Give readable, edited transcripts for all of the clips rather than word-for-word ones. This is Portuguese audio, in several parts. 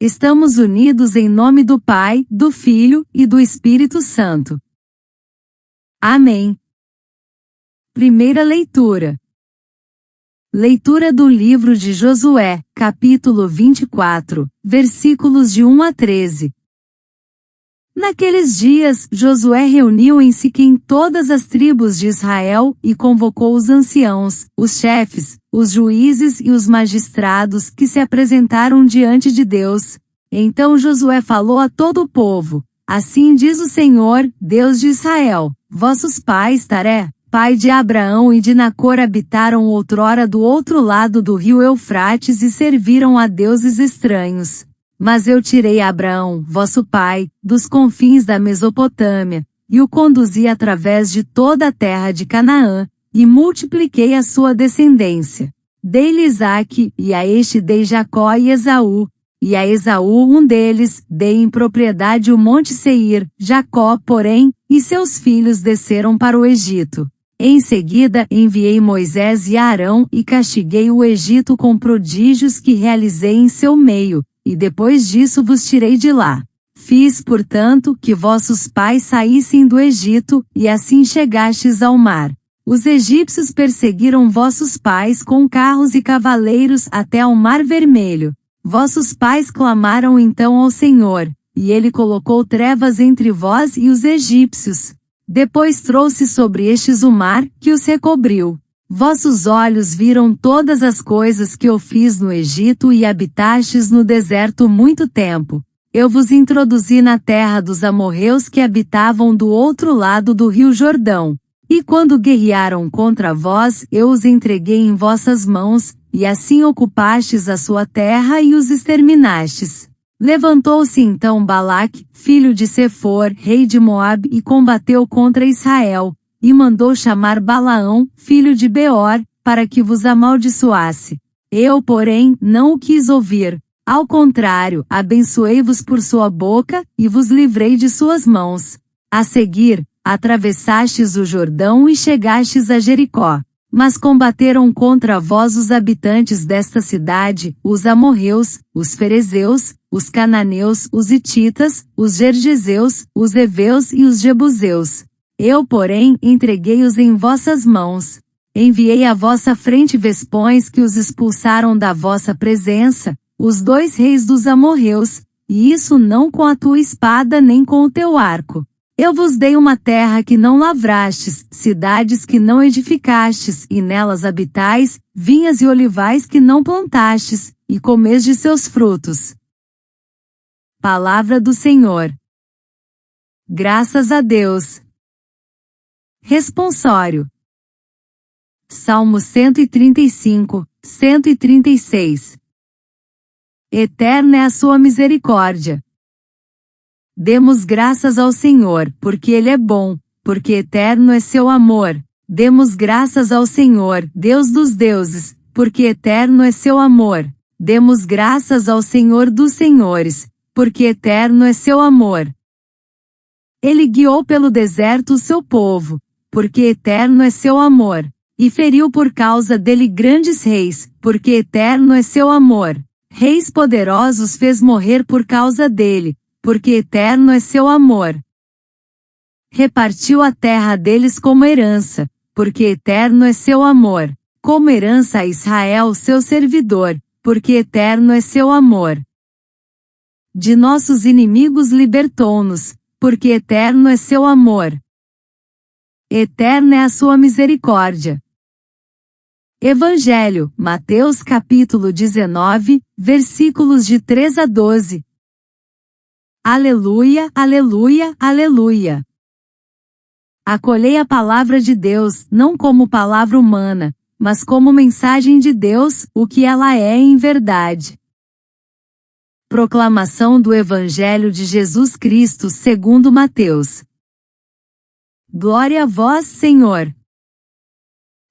Estamos unidos em nome do Pai, do Filho e do Espírito Santo. Amém. Primeira leitura. Leitura do livro de Josué, capítulo 24, versículos de 1 a 13. Naqueles dias, Josué reuniu em Siquém todas as tribos de Israel e convocou os anciãos, os chefes, os juízes e os magistrados que se apresentaram diante de Deus. Então Josué falou a todo o povo: Assim diz o Senhor, Deus de Israel: Vossos pais, Taré, pai de Abraão e de Nacor, habitaram outrora do outro lado do rio Eufrates e serviram a deuses estranhos. Mas eu tirei Abraão, vosso pai, dos confins da Mesopotâmia, e o conduzi através de toda a terra de Canaã, e multipliquei a sua descendência. Dei-lhe Isaque, e a este dei Jacó e Esaú, e a Esaú um deles, dei em propriedade o monte Seir. Jacó, porém, e seus filhos desceram para o Egito. Em seguida enviei Moisés e Arão e castiguei o Egito com prodígios que realizei em seu meio, e depois disso vos tirei de lá. Fiz, portanto, que vossos pais saíssem do Egito, e assim chegastes ao mar. Os egípcios perseguiram vossos pais com carros e cavaleiros até ao Mar Vermelho. Vossos pais clamaram então ao Senhor, e ele colocou trevas entre vós e os egípcios. Depois trouxe sobre estes o mar, que os recobriu. Vossos olhos viram todas as coisas que eu fiz no Egito e habitastes no deserto muito tempo. Eu vos introduzi na terra dos amorreus que habitavam do outro lado do rio Jordão. E quando guerrearam contra vós, eu os entreguei em vossas mãos, e assim ocupastes a sua terra e os exterminastes. Levantou-se então Balaque, filho de Sefor, rei de Moabe, e combateu contra Israel, e mandou chamar Balaão, filho de Beor, para que vos amaldiçoasse. Eu, porém, não o quis ouvir. Ao contrário, abençoei-vos por sua boca, e vos livrei de suas mãos. A seguir, atravessastes o Jordão e chegastes a Jericó. Mas combateram contra vós os habitantes desta cidade, os amorreus, os ferezeus, os cananeus, os hititas, os gergeseus, os heveus e os jebuseus. Eu, porém, entreguei-os em vossas mãos. Enviei à vossa frente vespões que os expulsaram da vossa presença, os 2 reis dos amorreus, e isso não com a tua espada nem com o teu arco. Eu vos dei uma terra que não lavrastes, cidades que não edificastes, e nelas habitais, vinhas e olivais que não plantastes, e comeis de seus frutos. Palavra do Senhor. Graças a Deus. Responsório. Salmo 135, 136. Eterna é a sua misericórdia. Demos graças ao Senhor, porque Ele é bom, porque eterno é seu amor. Demos graças ao Senhor, Deus dos deuses, porque eterno é seu amor. Demos graças ao Senhor dos senhores, porque eterno é seu amor. Ele guiou pelo deserto o seu povo, porque eterno é seu amor, e feriu por causa dele grandes reis, porque eterno é seu amor. Reis poderosos fez morrer por causa dele, porque eterno é seu amor. Repartiu a terra deles como herança, porque eterno é seu amor, como herança a Israel seu servidor, porque eterno é seu amor. De nossos inimigos libertou-nos, porque eterno é seu amor. Eterna é a sua misericórdia. Evangelho, Mateus capítulo 19, versículos de 3 a 12. Aleluia, aleluia, aleluia. Acolhei a palavra de Deus, não como palavra humana, mas como mensagem de Deus, o que ela é em verdade. Proclamação do Evangelho de Jesus Cristo segundo Mateus. Glória a vós, Senhor.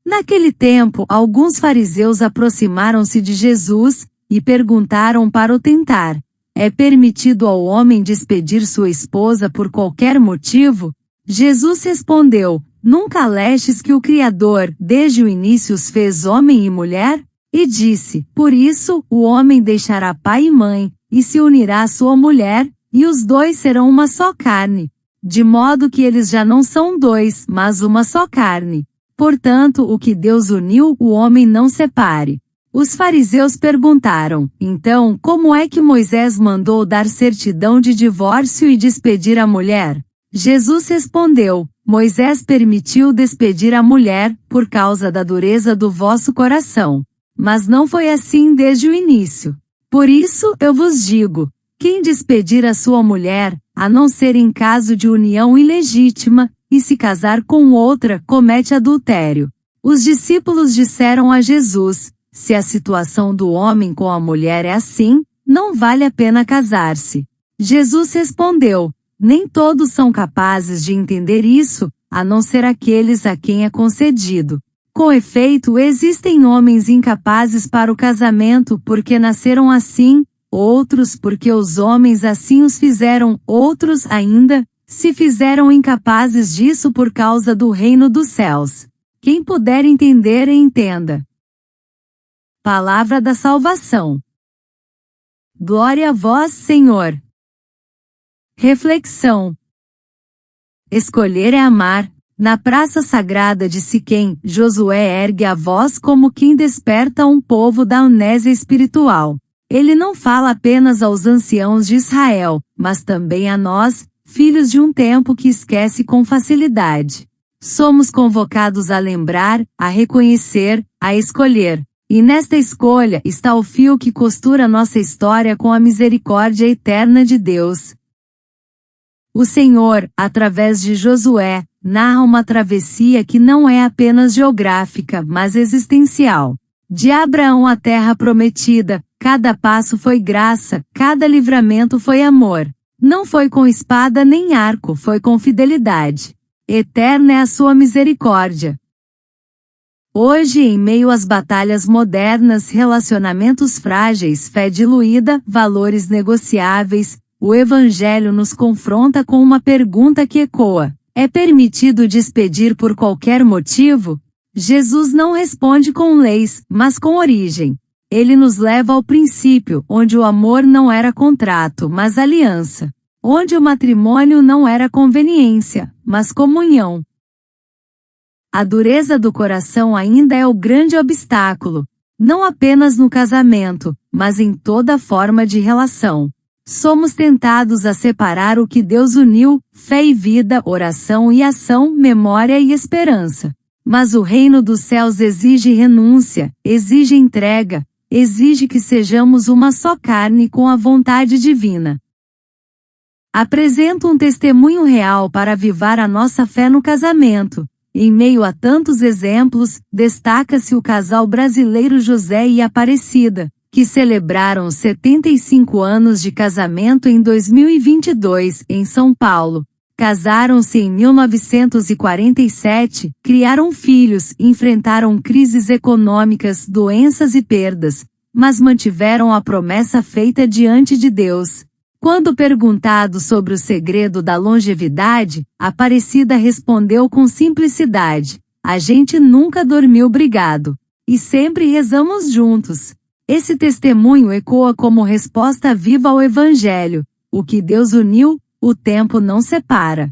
Naquele tempo, alguns fariseus aproximaram-se de Jesus, e perguntaram para o tentar: é permitido ao homem despedir sua esposa por qualquer motivo? Jesus respondeu: nunca lestes que o Criador, desde o início os fez homem e mulher? E disse: por isso, o homem deixará pai e mãe, e se unirá à sua mulher, e os dois serão uma só carne. De modo que eles já não são dois, mas uma só carne. Portanto, o que Deus uniu, o homem não separe. Os fariseus perguntaram, então, como é que Moisés mandou dar certidão de divórcio e despedir a mulher? Jesus respondeu, Moisés permitiu despedir a mulher, por causa da dureza do vosso coração. Mas não foi assim desde o início. Por isso, eu vos digo, quem despedir a sua mulher, a não ser em caso de união ilegítima, e se casar com outra, comete adultério. Os discípulos disseram a Jesus, se a situação do homem com a mulher é assim, não vale a pena casar-se. Jesus respondeu, nem todos são capazes de entender isso, a não ser aqueles a quem é concedido. Com efeito, existem homens incapazes para o casamento porque nasceram assim, outros porque os homens assim os fizeram, outros ainda, se fizeram incapazes disso por causa do reino dos céus. Quem puder entender, entenda. Palavra da salvação. Glória a vós, Senhor. Reflexão. Escolher é amar. Na praça sagrada de Siquém, Josué ergue a voz como quem desperta um povo da amnésia espiritual. Ele não fala apenas aos anciãos de Israel, mas também a nós, filhos de um tempo que esquece com facilidade. Somos convocados a lembrar, a reconhecer, a escolher. E nesta escolha está o fio que costura nossa história com a misericórdia eterna de Deus. O Senhor, através de Josué, narra uma travessia que não é apenas geográfica, mas existencial. De Abraão à terra prometida, cada passo foi graça, cada livramento foi amor. Não foi com espada nem arco, foi com fidelidade. Eterna é a sua misericórdia. Hoje, em meio às batalhas modernas, relacionamentos frágeis, fé diluída, valores negociáveis, o Evangelho nos confronta com uma pergunta que ecoa: é permitido despedir por qualquer motivo? Jesus não responde com leis, mas com origem. Ele nos leva ao princípio, onde o amor não era contrato, mas aliança. Onde o matrimônio não era conveniência, mas comunhão. A dureza do coração ainda é o grande obstáculo, não apenas no casamento, mas em toda forma de relação. Somos tentados a separar o que Deus uniu, fé e vida, oração e ação, memória e esperança. Mas o reino dos céus exige renúncia, exige entrega, exige que sejamos uma só carne com a vontade divina. Apresento um testemunho real para avivar a nossa fé no casamento. Em meio a tantos exemplos, destaca-se o casal brasileiro José e Aparecida, que celebraram 75 anos de casamento em 2022, em São Paulo. Casaram-se em 1947, criaram filhos, enfrentaram crises econômicas, doenças e perdas, mas mantiveram a promessa feita diante de Deus. Quando perguntado sobre o segredo da longevidade, Aparecida respondeu com simplicidade: a gente nunca dormiu brigado. E sempre rezamos juntos. Esse testemunho ecoa como resposta viva ao Evangelho: o que Deus uniu, o tempo não separa.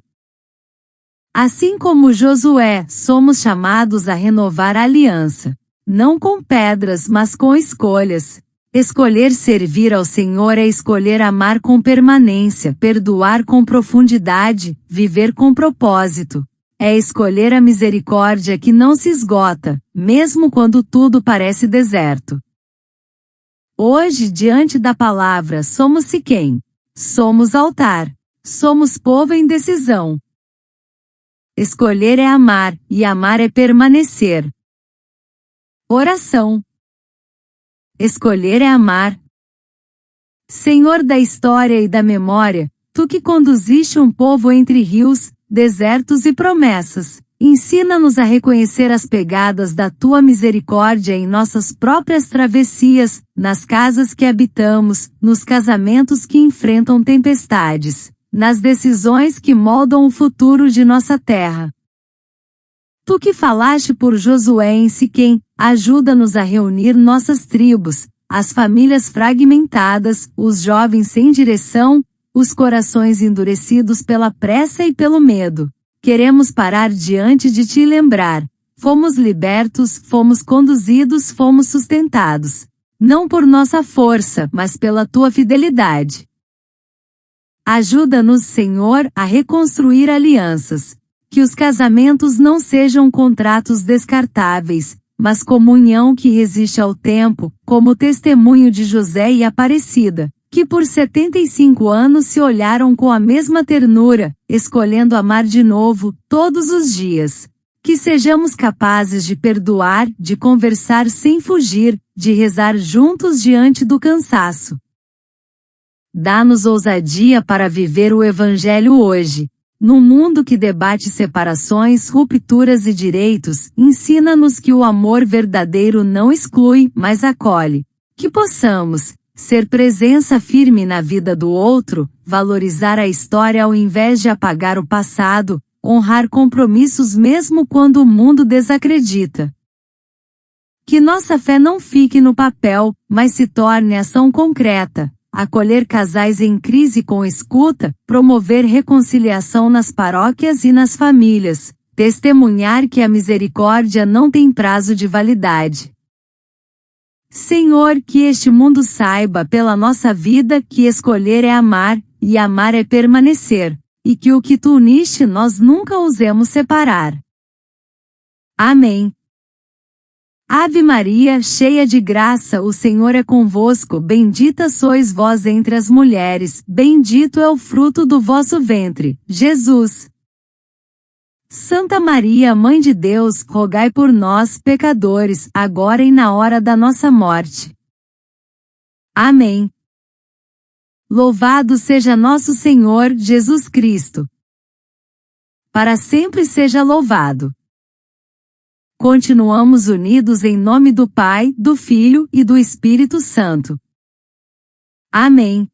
Assim como Josué, somos chamados a renovar a aliança. Não com pedras, mas com escolhas. Escolher servir ao Senhor é escolher amar com permanência, perdoar com profundidade, viver com propósito. É escolher a misericórdia que não se esgota, mesmo quando tudo parece deserto. Hoje, diante da palavra, somos Siquém. Somos altar. Somos povo em decisão. Escolher é amar, e amar é permanecer. Oração. Escolher é amar. Senhor da história e da memória, Tu que conduziste um povo entre rios, desertos e promessas, ensina-nos a reconhecer as pegadas da Tua misericórdia em nossas próprias travessias, nas casas que habitamos, nos casamentos que enfrentam tempestades, nas decisões que moldam o futuro de nossa terra. Tu que falaste por Josué em Siquém, ajuda-nos a reunir nossas tribos, as famílias fragmentadas, os jovens sem direção, os corações endurecidos pela pressa e pelo medo. Queremos parar diante de ti e lembrar: fomos libertos, fomos conduzidos, fomos sustentados. Não por nossa força, mas pela tua fidelidade. Ajuda-nos, Senhor, a reconstruir alianças. Que os casamentos não sejam contratos descartáveis, mas comunhão que resiste ao tempo, como o testemunho de José e Aparecida, que por 75 anos se olharam com a mesma ternura, escolhendo amar de novo, todos os dias. Que sejamos capazes de perdoar, de conversar sem fugir, de rezar juntos diante do cansaço. Dá-nos ousadia para viver o Evangelho hoje. Num mundo que debate separações, rupturas e direitos, ensina-nos que o amor verdadeiro não exclui, mas acolhe. Que possamos ser presença firme na vida do outro, valorizar a história ao invés de apagar o passado, honrar compromissos mesmo quando o mundo desacredita. Que nossa fé não fique no papel, mas se torne ação concreta. Acolher casais em crise com escuta, promover reconciliação nas paróquias e nas famílias, testemunhar que a misericórdia não tem prazo de validade. Senhor, que este mundo saiba pela nossa vida que escolher é amar, e amar é permanecer, e que o que tu uniste nós nunca ousemos separar. Amém. Ave Maria, cheia de graça, o Senhor é convosco, bendita sois vós entre as mulheres, bendito é o fruto do vosso ventre, Jesus. Santa Maria, Mãe de Deus, rogai por nós, pecadores, agora e na hora da nossa morte. Amém. Louvado seja nosso Senhor Jesus Cristo. Para sempre seja louvado. Continuamos unidos em nome do Pai, do Filho e do Espírito Santo. Amém.